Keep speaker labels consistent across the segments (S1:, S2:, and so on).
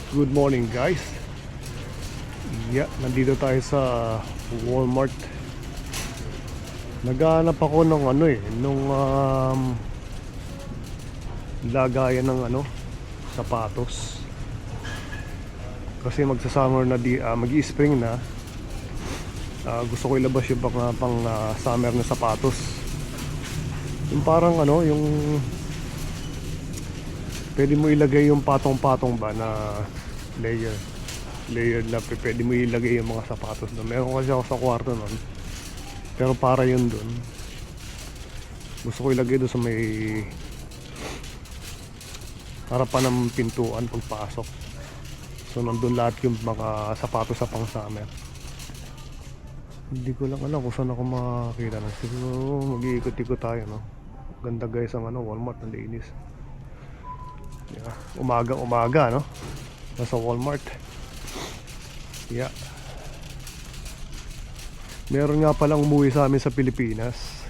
S1: Good morning guys. Yeah, nandito tayo sa Walmart. Naghahanap ako ng nung lagayan ng sapatos. Kasi magsa-summer na magi-spring na. Gusto ko ilabas yung pang summer na sapatos. Yung parang yung pwede mo ilagay yung patong-patong ba na layered na pwede mo ilagay yung mga sapatos doon. Meron kasi ako sa kwarto noon, pero para yun doon gusto ko ilagay doon sa may harapan ng pintuan pagpasok. So nandun lahat yung mga sapatos sa pang summer. Hindi ko lang alam kung saan ako makakita na. Siguro mag-iikot-ikot tayo, no? Ganda guys ang Walmart, ang linis. Yeah. Umaga, no? Nasa Walmart. Yeah. Meron nga palang umuwi sa amin sa Pilipinas.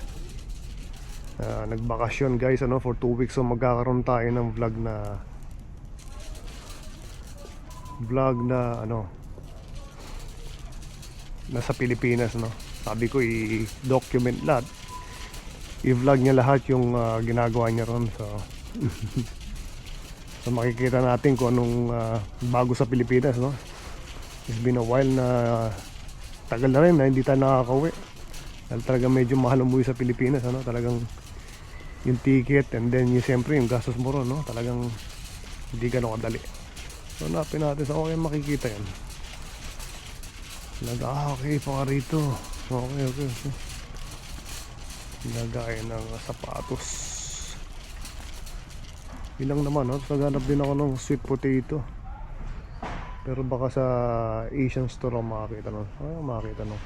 S1: Nagbakasyon guys, for 2 weeks. So magkakaroon tayo ng vlog na nasa Pilipinas, no? Sabi ko i-document lahat. I-vlog niya lahat yung ginagawa niya ron. So makikita natin kung anong bago sa Pilipinas, no? It's been a while na tagal na rin na hindi tayo nakakauwi. Dahil talagang medyo mahal umuwi sa Pilipinas, talagang yung ticket and then siyempre yung gastos mo ron, no? Talagang hindi ganun kadali. So napin natin sa okay makikita yan. Okay pa ka rito. Okay. Lagay ng sapatos. Ilang naman, no? Naghanap din ako ng sweet potato. Pero baka sa Asian store ako makakita nun. Makakita nun.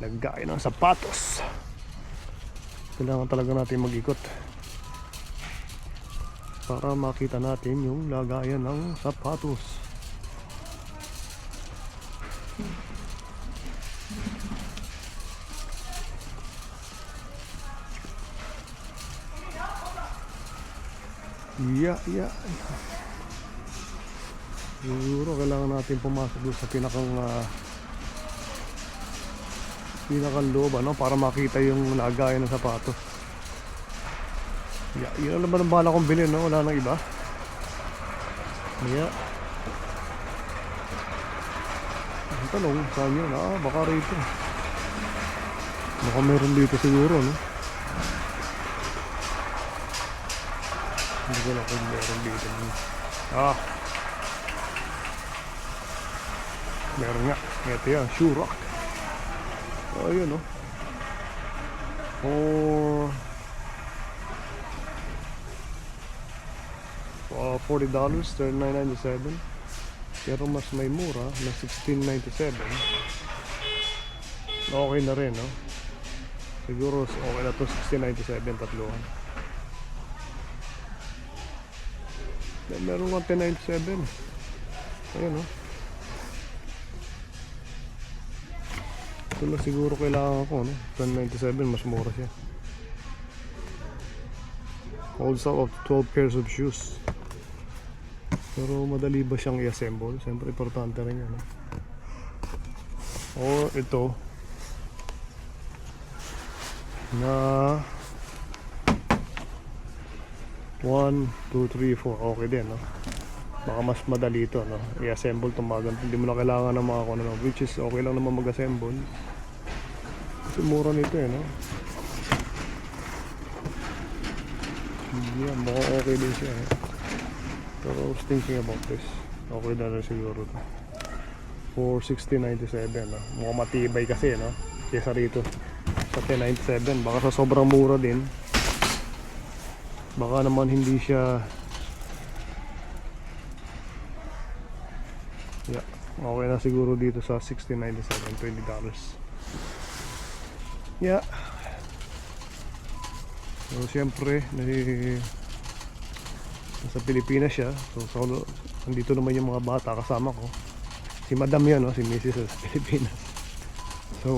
S1: Lagay ng sapatos. Kailangan talaga natin mag-ikot para makita natin yung lagayan ng sapatos. Yeah. Siguro kailangan natin pumasok doon sa pinakang loob, para makita yung lagayan ng sapatos. Yeah, yun naman ang bala kong bilhin, no? Wala nang iba. Yeah. Ang tanong, saan yun? Baka rito. Baka meron dito siguro, no? Hindi ko lang kung meron dito. Meron nga. Ito yan, Shoe Rock. Ayun, no? For $40, $39.97. Pero mas may mura na $16.97. Okay na rin, no? Siguro okay na to, $16.97 tatluhan. Meron nga $10.97. Ayun, no? Ito na siguro kailangan ko, no? $10.97, mas mura siya. Also of 12 pairs of shoes. Pero madali ba siyang i-assemble? Siyempre importante rin yan, no? Or ito na 1, 2, 3, 4. Okay din, no? Baka mas madali ito, no? I-assemble itong mga ganito. Hindi mo na kailangan ng mga no? Which is okay lang naman mag-assemble. Kasi mura nito, no? Yeah, mukhang okay din siya, eh. Pero I was thinking about this. Okay na rin siguro ito. For $16.97, no? Mukhang matibay kasi, no? Kesa rito sa $10.97. Baka sa sobrang mura din, baka naman hindi siya. Yeah, okay na siguro dito sa $16.97, $20. Yeah. So siyempre nasa Pilipinas siya. So nandito naman yung mga bata kasama ko. Si Madam yan, no? Si Mrs. sa Pilipinas. So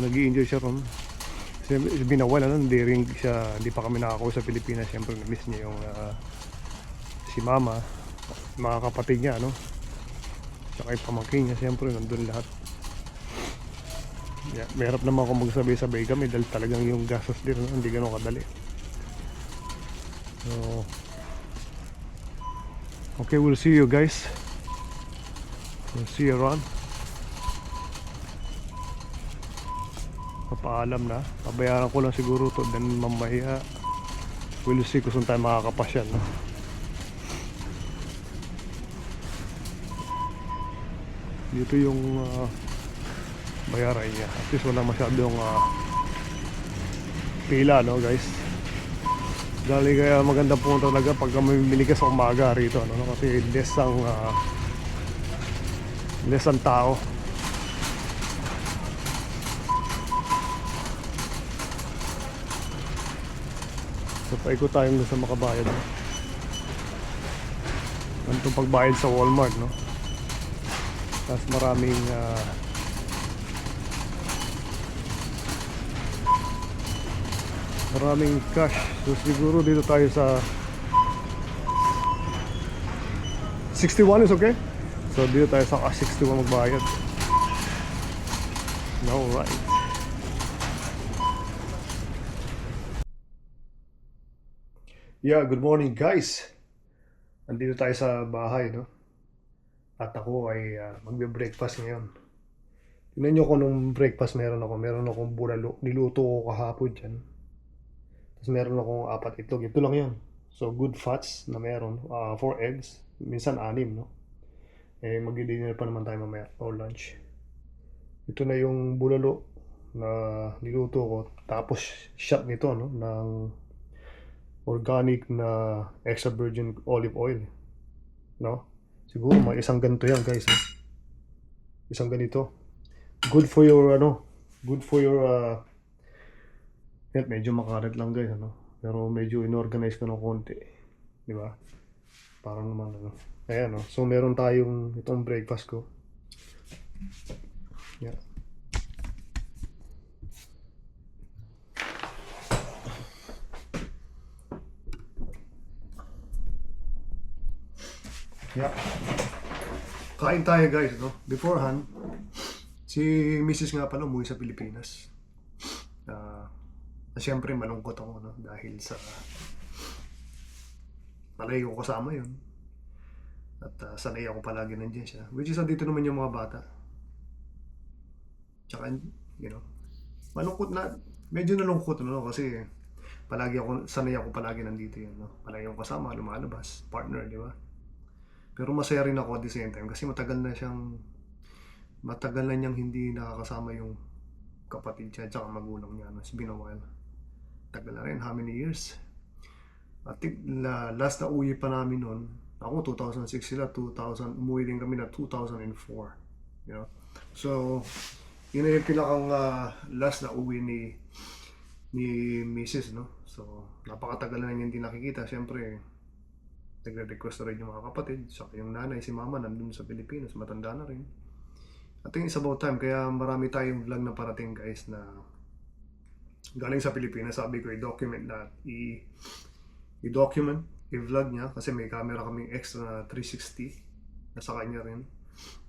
S1: nag-i-enjoy siya ron. Sabi na wala, hindi pa kami nakakuha sa Pilipinas. Siyempre na-miss niya yung si Mama. mga kapatid niya, no? Tsaka yung pamangkin niya, siyempre nandun lahat. Yeah, mahirap naman kung magsabay-sabay kami dahil talagang yung gastos din, no? Hindi ganun kadali. So, okay, we'll see you guys. We'll see you around. Papaalam na. Pabayaran ko lang siguro to. Then mamaya we'll see kung saan tayo makakapasyal, no? Dito yung bayaran niya. At least wala masyadong pila, no guys? Dali kaya maganda po talaga pag mamimili ka sa umaga rito, no? Kasi less ang tao. So paikot tayo sa makabayad, no? Ganito pagbayad sa Walmart, no? Tapos maraming cash. So siguro dito tayo sa 61 is okay? So dito tayo sa 61 magbayad. No, right. Yeah, good morning guys. Andito tayo sa bahay, no? At ako ay magbe-breakfast ngayon. Tingnan nyo kung nung breakfast meron ako. Meron akong bulalo. Niluto ko kahapon dyan. Tapos meron akong 4 itlog. Ito lang yun. So good fats na meron. 4 eggs. Minsan 6, no? Eh mag-dinner pa naman tayo mamaya o lunch. Ito na yung bulalo na niluto ko. Tapos shot nito, no? Ng organic na extra virgin olive oil, no? Siguro may isang ganito yan guys, eh. Isang ganito. Good for your good for your health. Medyo makalat lang guys, ano. Pero medyo inorganize ko ng konti. Di ba? Parang naman Ayan, no. So meron tayong itong breakfast ko. Yeah. Yeah. Kain tayo guys, no? Beforehand, si Mrs. nga pala umuwi sa Pilipinas. Siyempre malungkot ako, no? Dahil sa palagi ko kasama yun. At sanay ako palagi nandiyan siya. Which is andito naman yung mga bata. Tsaka, malungkot na, medyo nalungkot, no? Kasi sanay ako palagi nandito yun, no? Palagi ako kasama, lumalabas, partner, di ba? Pero masaya rin ako at the same time kasi matagal na niyang hindi nakakasama yung kapatid niya at magulang niya. It's been a while. Tagal na rin, how many years? I think last na uwi pa namin noon, ako 2006 sila, umuwi din kami na 2004. You know? So, yun na yung pinakang last na uwi ni Mrs. no? So, napakatagal na niya hindi nakikita. Siyempre, nagre-request na rin yung mga kapatid, saka yung nanay, si mama nandun sa Pilipinas, matanda na rin. I think it's about time, kaya marami tayong vlog na parating guys na galing sa Pilipinas. Sabi ko i-document na, i-document, i-vlog niya kasi may camera kaming extra na 360 na sa kanya rin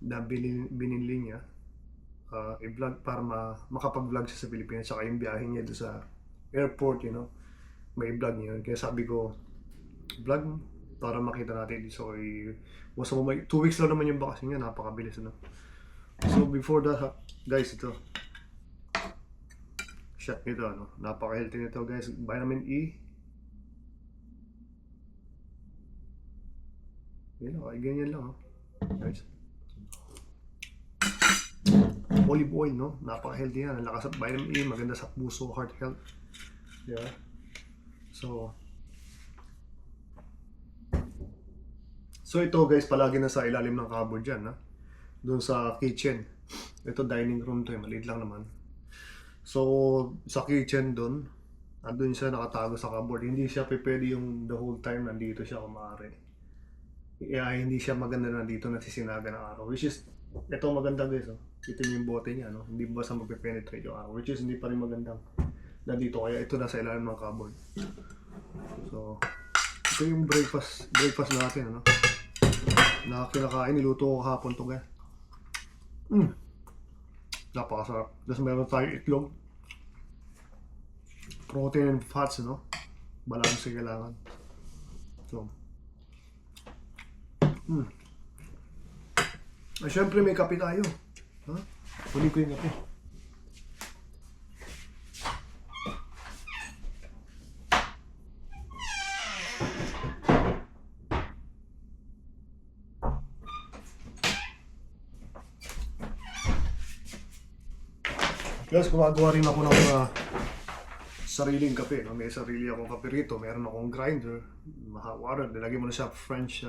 S1: na binili niya. I-vlog para makapag-vlog siya sa Pilipinas, saka yung biyahe niya doon sa airport, may vlog niya. Kaya sabi ko, vlog para makita natin. So, 2 weeks lang naman yung bakasyon niya, napakabilis, no? So, before that, guys, ito. Shot nito, no? Napaka-healthy nito, guys. Vitamin E. Yan, okay, ganyan lang, guys. Olive oil, no? Napaka-healthy yan. Lakas at vitamin E, maganda sa puso, heart health. Yeah. So ito guys, palagi na sa ilalim ng cupboard dyan, doon sa kitchen. Ito dining room to, maliit lang naman. So sa kitchen doon, andun siya nakatago sa cupboard. Hindi siya pwede yung the whole time nandito siya kumari. Hindi siya maganda na dito nasisinaga ng araw. Which is, ito maganda guys, ito yung bote niya, no? Hindi basta magpe-penetrate yung araw. Which is hindi pa rin magandang nandito, kaya ito nasa ilalim ng cupboard. So ito yung breakfast natin, na kinakain. Niluto ko kahapon to, guys. Napakasarap. Tapos meron tayong itlog. Protein and fats, no? Balance yung kailangan. So, ay, syempre may kape tayo. Ha? Kunin ko yung kape. Guys, gumagawa rin ako ng sariling kape. No? May sarili akong kape rito. Meron akong grinder. Water. Nilagay mo na siya French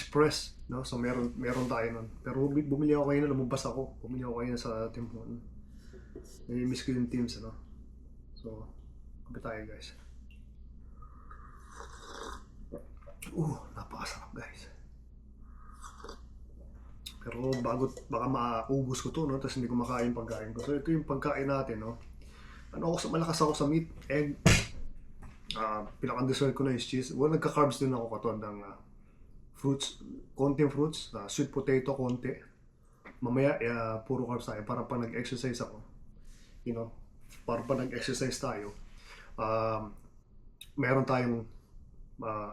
S1: press. No? So meron tayo nun. Pero bumili ako kayo na, lumabas ako. Bumili ako kayo na sa team mo. Nami-miss ko yung teams. No? So, kape tayo guys. Napakasarap guys. Pero baka maubos ko to, no? Tapos hindi ko makain pagkain ko. So ito yung pagkain natin, no? Malakas ako sa meat, egg. Pinaka-dessert ko na is cheese. Well, nagka-carbs din ako katulad ng fruits, konting fruits, sweet potato, konti. Mamaya, puro carbs tayo para pag nag-exercise ako. You know, para pag nag-exercise tayo, meron tayong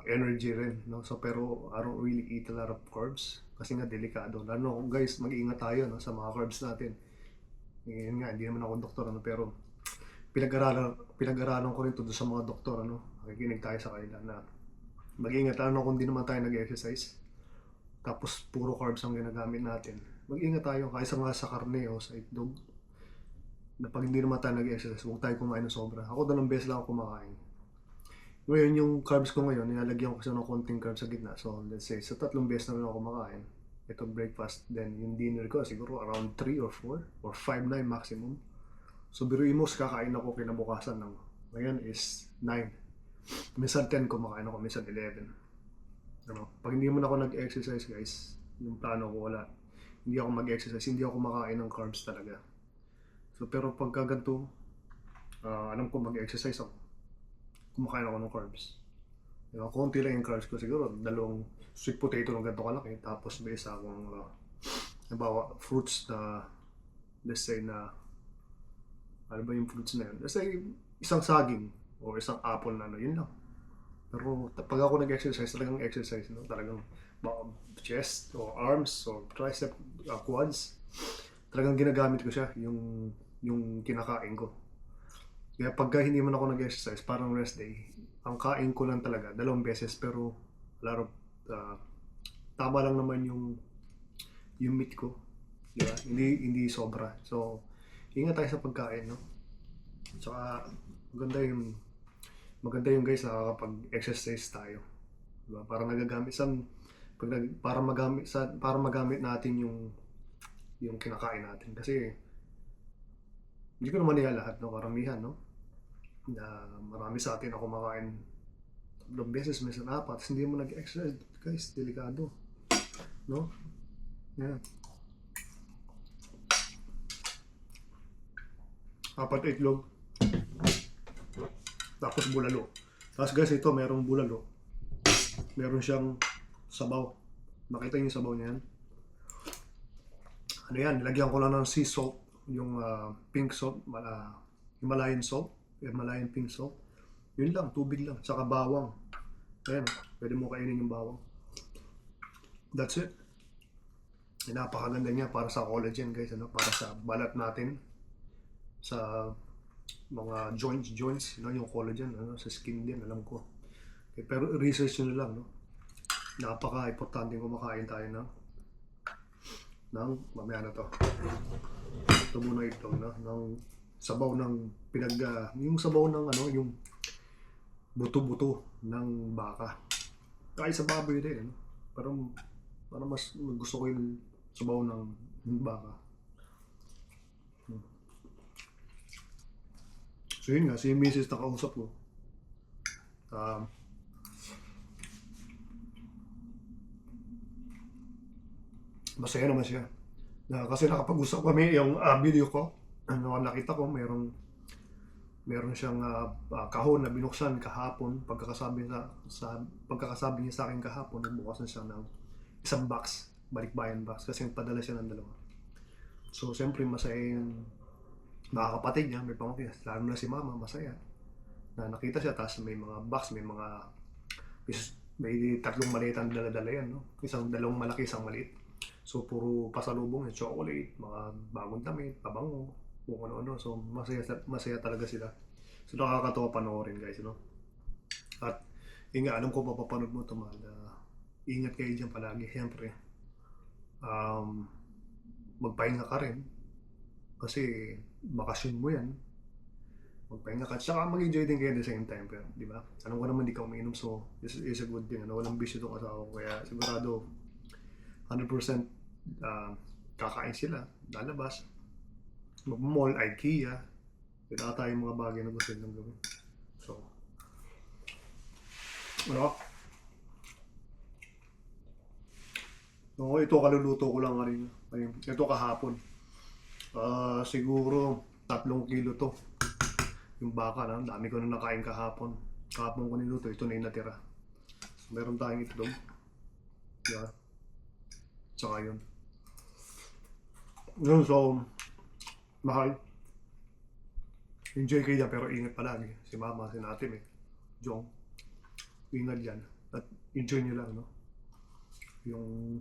S1: energy rin, no? So, pero I don't really eat a lot of carbs kasi nga delikado. Lalo guys, mag-iingat tayo, no, sa mga carbs natin. Ngayon nga, hindi naman ako doktor, ano, pero pinag-aralan ko rin ito sa mga doktor, ano. Nakikinig tayo sa kanila na mag-iingat, lalo kung hindi naman tayo nag-exercise. Tapos puro carbs ang ginagamit natin. Mag-iingat tayo kaysa nga sa karne o sa itlog. Na pag hindi naman tayo nag-exercise, huwag tayo kumain ng sobra. Ako 2 beses lang ako kumakain. Ngayon, yung carbs ko ngayon, nilalagyan ko kasi ng konting carbs sa gitna. So, let's say, sa 3 beses na rin ako kumakain. Ito breakfast, then yung dinner ko, siguro around 3 or 4 or 5 na yung maximum. So, biruin mo, kakain ako kinabukasan ng, ngayon is 9. Minsan 10 kumakain ako, minsan 11. Ano? Pag hindi mo na ako nag-exercise, guys, yung plano ko wala. Hindi ako mag-exercise, hindi ako kumakain ng carbs talaga. So, pero pagka ganito, alam ko mag-exercise ako. Kumakain ako ng carbs. Diba? Konti lang yung carbs ko, siguro 2 sweet potato ng ganito kalaki, tapos may isa akong halimbawa fruits na, let's say na, ano ba yung fruits na yun? Let's say isang saging o isang apple na, yun lang. Pero pag ako nag-exercise, talagang exercise, no? Talagang chest o arms o tricep, quads, talagang ginagamit ko siya, yung kinakain ko. Kaya pagka hindi man ako nag-exercise, parang rest day, ang kain ko lang talaga 2 beses, pero tama lang naman yung meat ko. Diba? Hindi sobra. So, ingat tayo sa pagkain, no? Tsaka, maganda yung guys, nakakapag-exercise tayo. Diba? Para magamit natin yung kinakain natin. Kasi, hindi ko naman nila lahat, no? Karamihan, no? Na marami sa atin ako kumakain 3 beses, minsan 4, hindi mo nag-exercise, guys, delikado, no? Yeah. 4 itlog, tapos bulalo. Tapos guys, ito merong bulalo, meron siyang sabaw. Nakita niyo yung sabaw niya yan? Ano yan, nilagyan ko lang ng sea salt, yung pink salt, Himalayan salt, Himalayan pink salt. Yun lang, tubig lang, tsaka bawang. Ayan, pwede mo kainin yung bawang. That's it. Napakaganda niya para sa collagen, guys, ano? Para sa balat natin, sa mga joints, you know, yung collagen, ano? Sa skin din, alam ko. Okay, pero research nyo lang, no? Napaka-importante kumakain tayo ng mamaya na to. Ito muna ito, no? Ng sabaw ng yung sabaw ng ano, yung buto-buto ng baka. Kahit sa baboy din, no? Pero mas gusto ko yung sabaw ng baka. So yun nga, si Mrs. na kausap ko. Masaya naman siya. Kasi nakapag-usap kami yung video ko. Nakita ko mayroong Meron siyang kahon na binuksan kahapon. Pagkakasabi niya sa akin kahapon, nagbukas na siya ng isang box, balikbayan box, kasi nagpadala siya ng dalawa. So, siyempre, masaya yung mga kapatid niya, may pamangkin, lalo na si mama, masaya na nakita siya, tapos may mga box, may tatlong malita na dala-dala yan, no? Dalawang malaki, isang maliit. So, puro pasalubong, chocolate, mga bagong damit, pabango, kung ano-ano. So, masaya talaga sila. So, nakakatawa panoorin, guys, no? At, yun nga, alam ko mapapanood mo ito, mahal. Ingat kayo dyan palagi, siyempre. Magpahinga ka rin. Kasi, bakasyon mo yan. Magpahinga ka. Tsaka mag-enjoy din kayo at the same time. Pero, di ba? Alam ko naman di ka umiinom, so it's a good thing. Ano? Walang bisyo itong asawa ko. Kaya sigurado 100% kakain sila. Lalabas. Mag-mall, IKEA. Kaya tayong mga bagay na gusto nilang gawin. So, ano? No, ito kaluluto ko lang rin. Ito kahapon. Siguro 3 kilo to. Yung baka na, dami ko na nakain kahapon. Kahapon ko niluto, ito na yung natira. So, meron tayong itlog. Yeah. Tsaka yun. Yun, so, mahal. Enjoy kayo dyan, pero ingat palagi. Si mama, si natin Jong. Ingat dyan. At enjoy nyo lang, no? Yung